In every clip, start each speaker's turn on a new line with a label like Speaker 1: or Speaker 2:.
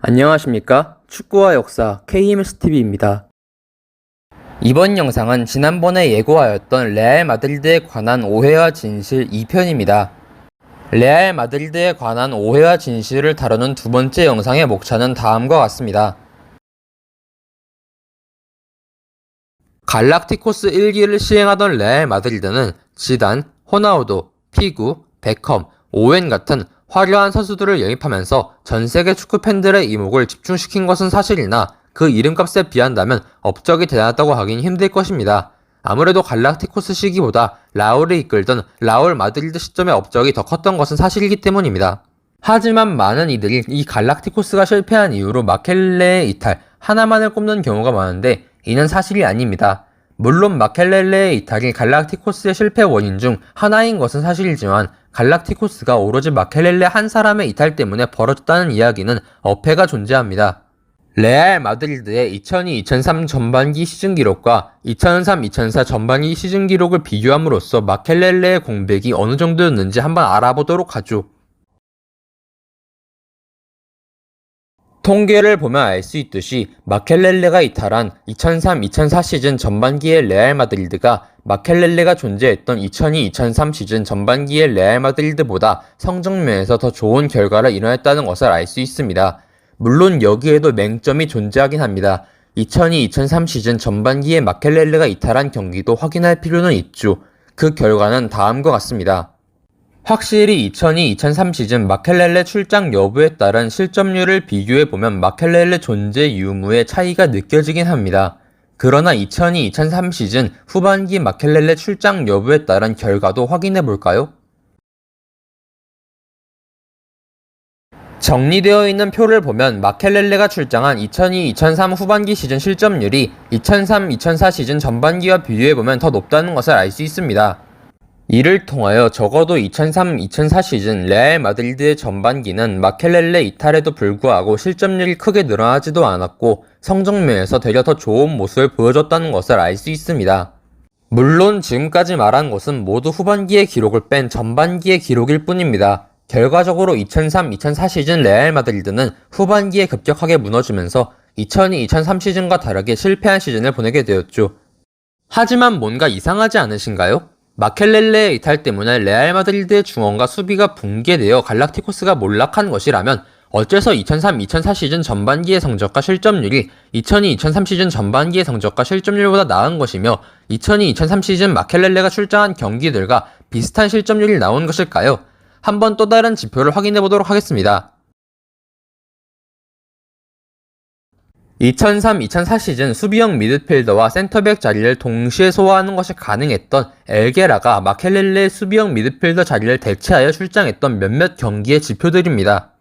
Speaker 1: 안녕하십니까? 축구와 역사 KMSTV입니다. 이번 영상은 지난번에 예고하였던 레알 마드리드에 관한 오해와 진실 2편입니다. 레알 마드리드에 관한 오해와 진실을 다루는 두 번째 영상의 목차는 다음과 같습니다. 갈락티코스 1기를 시행하던 레알 마드리드는 지단, 호나우두, 피구, 베컴, 오웬 같은 화려한 선수들을 영입하면서 전세계 축구 팬들의 이목을 집중시킨 것은 사실이나 그 이름값에 비한다면 업적이 대단하다고 하긴 힘들 것입니다. 아무래도 갈락티코스 시기보다 라울이 이끌던 라울 마드리드 시점의 업적이 더 컸던 것은 사실이기 때문입니다. 하지만 많은 이들이 이 갈락티코스가 실패한 이후로 마켈렐레의 이탈 하나만을 꼽는 경우가 많은데 이는 사실이 아닙니다. 물론 마켈렐레의 이탈이 갈락티코스의 실패 원인 중 하나인 것은 사실이지만 갈락티코스가 오로지 마켈렐레 한 사람의 이탈 때문에 벌어졌다는 이야기는 어폐가 존재합니다. 레알 마드리드의 2002-2003 전반기 시즌 기록과 2003-2004 전반기 시즌 기록을 비교함으로써 마켈렐레의 공백이 어느 정도였는지 한번 알아보도록 하죠. 통계를 보면 알 수 있듯이 마켈렐레가 이탈한 2003-2004 시즌 전반기의 레알 마드리드가 마켈렐레가 존재했던 2002-2003 시즌 전반기의 레알 마드리드보다 성적면에서 더 좋은 결과를 이뤄냈다는 것을 알 수 있습니다. 물론 여기에도 맹점이 존재하긴 합니다. 2002-2003 시즌 전반기에 마켈렐레가 이탈한 경기도 확인할 필요는 있죠. 그 결과는 다음과 같습니다. 확실히 2002-2003 시즌 마켈렐레 출장 여부에 따른 실점률을 비교해보면 마켈렐레 존재 유무의 차이가 느껴지긴 합니다. 그러나 2002-2003 시즌 후반기 마켈렐레 출장 여부에 따른 결과도 확인해볼까요? 정리되어 있는 표를 보면 마켈렐레가 출장한 2002-2003 후반기 시즌 실점률이 2003-2004 시즌 전반기와 비교해보면 더 높다는 것을 알 수 있습니다. 이를 통하여 적어도 2003-2004 시즌 레알 마드리드의 전반기는 마켈렐레 이탈에도 불구하고 실점률이 크게 늘어나지도 않았고 성적면에서 되려 더 좋은 모습을 보여줬다는 것을 알 수 있습니다. 물론 지금까지 말한 것은 모두 후반기의 기록을 뺀 전반기의 기록일 뿐입니다. 결과적으로 2003-2004 시즌 레알 마드리드는 후반기에 급격하게 무너지면서 2002-2003 시즌과 다르게 실패한 시즌을 보내게 되었죠. 하지만 뭔가 이상하지 않으신가요? 마켈렐레의 이탈 때문에 레알 마드리드의 중원과 수비가 붕괴되어 갈락티코스가 몰락한 것이라면 어째서 2003-2004 시즌 전반기의 성적과 실점률이 2002-2003 시즌 전반기의 성적과 실점률보다 나은 것이며 2002-2003 시즌 마켈렐레가 출장한 경기들과 비슷한 실점률이 나온 것일까요? 한번 또 다른 지표를 확인해보도록 하겠습니다. 2003-2004 시즌 수비형 미드필더와 센터백 자리를 동시에 소화하는 것이 가능했던 엘게라가 마켈렐레의 수비형 미드필더 자리를 대체하여 출장했던 몇몇 경기의 지표들입니다.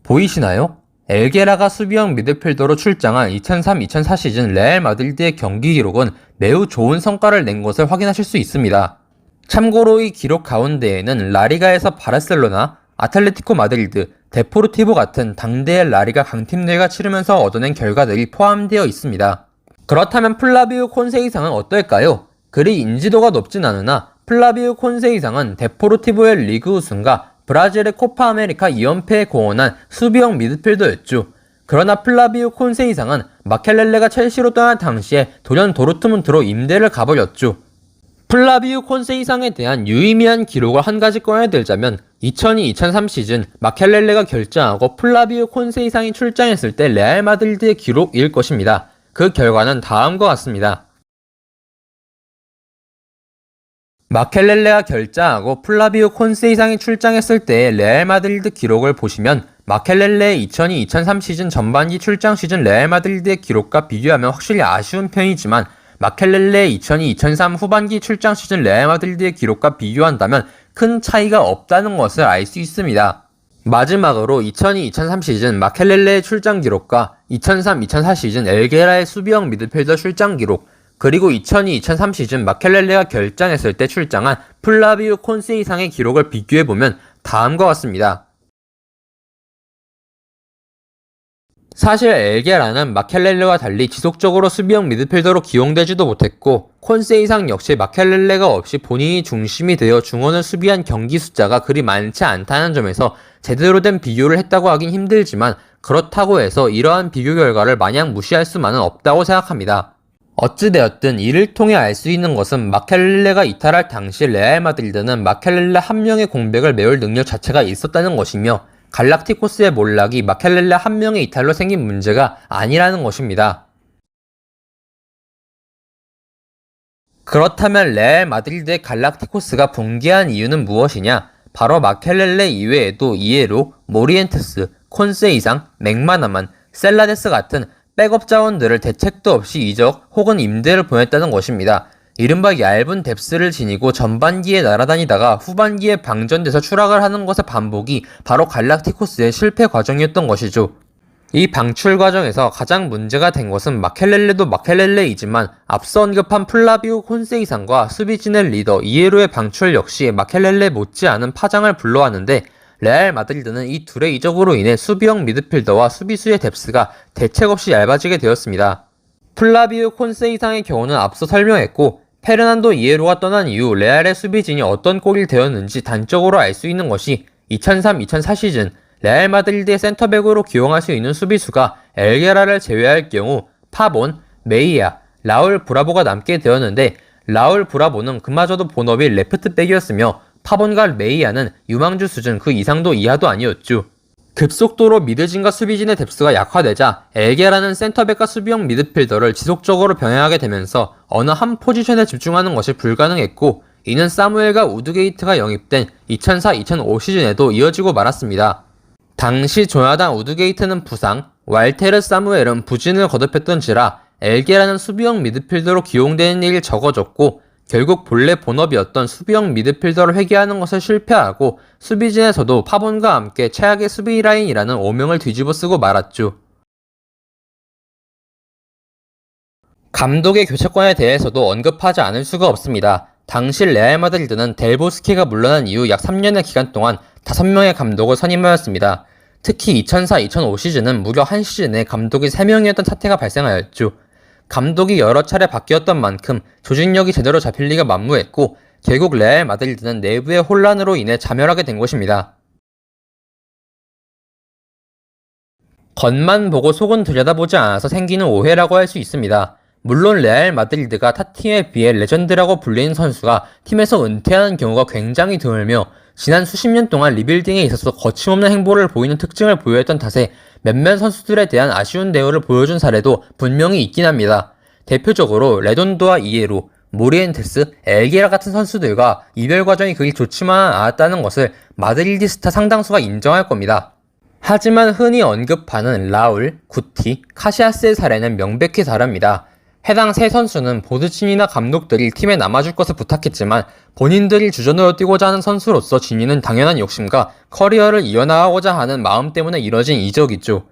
Speaker 1: 보이시나요? 엘게라가 수비형 미드필더로 출장한 2003-2004 시즌 레알 마드리드의 경기 기록은 매우 좋은 성과를 낸 것을 확인하실 수 있습니다. 참고로 이 기록 가운데에는 라리가에서 바르셀로나, 아틀레티코 마드리드, 데포르티보 같은 당대의 라리가 강팀들과 치르면서 얻어낸 결과들이 포함되어 있습니다. 그렇다면 플라비오 콘세이상은 어떨까요? 그리 인지도가 높진 않으나 플라비오 콘세이상은 데포르티보의 리그 우승과 브라질의 코파 아메리카 2연패에 공헌한 수비형 미드필더였죠. 그러나 플라비오 콘세이상은 마켈렐레가 첼시로 떠난 당시에 돌연 도르트문트로 임대를 가버렸죠. 플라비오 콘세이상에 대한 유의미한 기록을 한 가지 꺼내들자면 2002-2003 시즌 마켈렐레가 결정하고 플라비오 콘세이상이 출장했을 때 레알 마드리드의 기록일 것입니다. 그 결과는 다음과 같습니다. 마켈렐레가 결정하고 플라비오 콘세이상이 출장했을 때의 레알 마드리드 기록을 보시면 마켈렐레의 2002-2003 시즌 전반기 출장 시즌 레알 마드리드의 기록과 비교하면 확실히 아쉬운 편이지만 마켈렐레의 2002-2003 후반기 출장 시즌 레알 마드리드의 기록과 비교한다면 큰 차이가 없다는 것을 알 수 있습니다. 마지막으로 2002-2003 시즌 마켈렐레의 출장 기록과 2003-2004 시즌 엘게라의 수비형 미드필더 출장 기록, 그리고 2002-2003 시즌 마켈렐레가 결장했을 때 출장한 플라비오 콘세이상의 기록을 비교해보면 다음과 같습니다. 사실 엘게라는 마켈렐레와 달리 지속적으로 수비형 미드필더로 기용되지도 못했고 콘세이상 역시 마켈렐레가 없이 본인이 중심이 되어 중원을 수비한 경기 숫자가 그리 많지 않다는 점에서 제대로 된 비교를 했다고 하긴 힘들지만 그렇다고 해서 이러한 비교 결과를 마냥 무시할 수만은 없다고 생각합니다. 어찌되었든 이를 통해 알 수 있는 것은 마켈렐레가 이탈할 당시 레알 마드리드는 마켈렐레 한 명의 공백을 메울 능력 자체가 있었다는 것이며 갈락티코스의 몰락이 마켈렐레 한 명의 이탈로 생긴 문제가 아니라는 것입니다. 그렇다면 레알 마드리드의 갈락티코스가 붕괴한 이유는 무엇이냐? 바로 마켈렐레 이외에도 이에로, 모리엔테스, 콘세이상, 맥마나만, 셀라데스 같은 백업 자원들을 대책도 없이 이적 혹은 임대를 보냈다는 것입니다. 이른바 얇은 뎁스를 지니고 전반기에 날아다니다가 후반기에 방전돼서 추락을 하는 것의 반복이 바로 갈락티코스의 실패 과정이었던 것이죠. 이 방출 과정에서 가장 문제가 된 것은 마켈렐레도 마켈렐레이지만 앞서 언급한 플라비오 콘세이상과 수비진의 리더 이에로의 방출 역시 마켈렐레 못지않은 파장을 불러왔는데 레알 마드리드는 이 둘의 이적으로 인해 수비형 미드필더와 수비수의 뎁스가 대책 없이 얇아지게 되었습니다. 플라비오 콘세이상의 경우는 앞서 설명했고 페르난도 이에로가 떠난 이후 레알의 수비진이 어떤 꼴이 되었는지 단적으로 알 수 있는 것이 2003-2004 시즌 레알 마드리드의 센터백으로 기용할 수 있는 수비수가 엘게라를 제외할 경우 파본, 메이아, 라울 브라보가 남게 되었는데 라울 브라보는 그마저도 본업이 레프트백이었으며 파본과 메이아는 유망주 수준 그 이상도 이하도 아니었죠. 급속도로 미드진과 수비진의 뎁스가 약화되자 엘게라는 센터백과 수비형 미드필더를 지속적으로 병행하게 되면서 어느 한 포지션에 집중하는 것이 불가능했고 이는 사무엘과 우드게이트가 영입된 2004-2005 시즌에도 이어지고 말았습니다. 당시 조나단 우드게이트는 부상, 왈테르 사무엘은 부진을 거듭했던지라 엘게라는 수비형 미드필더로 기용되는 일이 적어졌고 결국 본래 본업이었던 수비형 미드필더를 회귀하는 것을 실패하고 수비진에서도 파본과 함께 최악의 수비 라인이라는 오명을 뒤집어 쓰고 말았죠. 감독의 교체권에 대해서도 언급하지 않을 수가 없습니다. 당시 레알 마드리드는 델보스케가 물러난 이후 약 3년의 기간 동안 5명의 감독을 선임하였습니다. 특히 2004-2005 시즌은 무려 한 시즌에 감독이 3명이었던 사태가 발생하였죠. 감독이 여러 차례 바뀌었던 만큼 조직력이 제대로 잡힐 리가 만무했고 결국 레알 마드리드는 내부의 혼란으로 인해 자멸하게 된 것입니다. 겉만 보고 속은 들여다보지 않아서 생기는 오해라고 할 수 있습니다. 물론 레알 마드리드가 타 팀에 비해 레전드라고 불리는 선수가 팀에서 은퇴하는 경우가 굉장히 드물며 지난 수십 년 동안 리빌딩에 있어서 거침없는 행보를 보이는 특징을 보여했던 탓에 몇몇 선수들에 대한 아쉬운 대우를 보여준 사례도 분명히 있긴 합니다. 대표적으로 레돈도와 이에로, 모리엔테스, 엘게라 같은 선수들과 이별 과정이 그리 좋지만 않았다는 것을 마드리디스타 상당수가 인정할 겁니다. 하지만 흔히 언급하는 라울, 구티, 카시아스의 사례는 명백히 다릅니다. 해당 세 선수는 보드친이나 감독들이 팀에 남아줄 것을 부탁했지만 본인들이 주전으로 뛰고자 하는 선수로서 지니는 당연한 욕심과 커리어를 이어나가고자 하는 마음 때문에 이뤄진 이적이죠.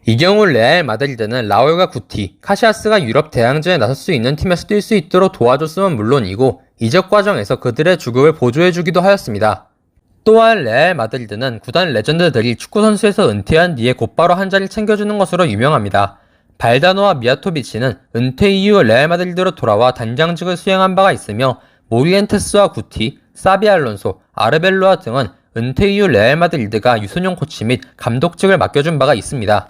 Speaker 1: 이 경우 레알 마드리드는 라울과 구티, 카시아스가 유럽 대항전에 나설 수 있는 팀에서 뛸 수 있도록 도와줬으면 물론이고 이적 과정에서 그들의 주급을 보조해주기도 하였습니다. 또한 레알 마드리드는 구단 레전드들이 축구선수에서 은퇴한 뒤에 곧바로 한 자리를 챙겨주는 것으로 유명합니다. 발다노와 미아토비치는 은퇴 이후 레알 마드리드로 돌아와 단장직을 수행한 바가 있으며 모리엔테스와 구티, 사비 알론소, 아르벨로아 등은 은퇴 이후 레알 마드리드가 유소년 코치 및 감독직을 맡겨준 바가 있습니다.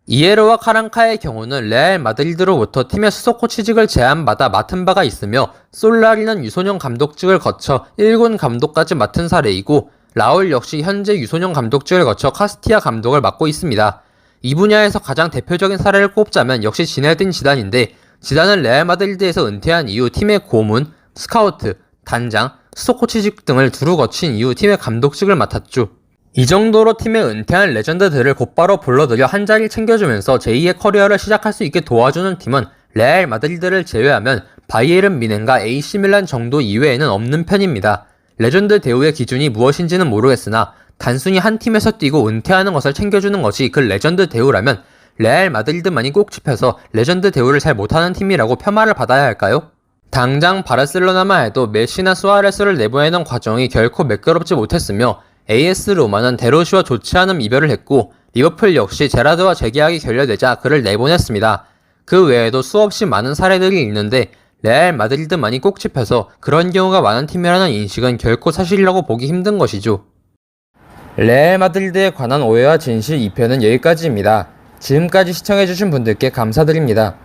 Speaker 1: 이에로와 카랑카의 경우는 레알 마드리드로부터 팀의 수석 코치직을 제안받아 맡은 바가 있으며 솔라리는 유소년 감독직을 거쳐 1군 감독까지 맡은 사례이고 라울 역시 현재 유소년 감독직을 거쳐 카스티아 감독을 맡고 있습니다. 이 분야에서 가장 대표적인 사례를 꼽자면 역시 지네딘 지단인데 지단은 레알 마드리드에서 은퇴한 이후 팀의 고문, 스카우트, 단장, 수석 코치직 등을 두루 거친 이후 팀의 감독직을 맡았죠. 이 정도로 팀에 은퇴한 레전드들을 곧바로 불러들여 한 자리를 챙겨주면서 제2의 커리어를 시작할 수 있게 도와주는 팀은 레알 마드리드를 제외하면 바이에른 뮌헨과 AC 밀란 정도 이외에는 없는 편입니다. 레전드 대우의 기준이 무엇인지는 모르겠으나 단순히 한 팀에서 뛰고 은퇴하는 것을 챙겨주는 것이 그 레전드 대우라면 레알 마드리드만이 꼭 집혀서 레전드 대우를 잘 못하는 팀이라고 폄하를 받아야 할까요? 당장 바르셀로나만 해도 메시나 수아레스를 내보내는 과정이 결코 매끄럽지 못했으며 AS 로마는 데로시와 좋지 않은 이별을 했고 리버풀 역시 제라드와 재계약이 결렬되자 그를 내보냈습니다. 그 외에도 수없이 많은 사례들이 있는데 레알 마드리드만이 꼭 집혀서 그런 경우가 많은 팀이라는 인식은 결코 사실이라고 보기 힘든 것이죠. 레알 마드리드에 관한 오해와 진실 2편은 여기까지입니다. 지금까지 시청해주신 분들께 감사드립니다.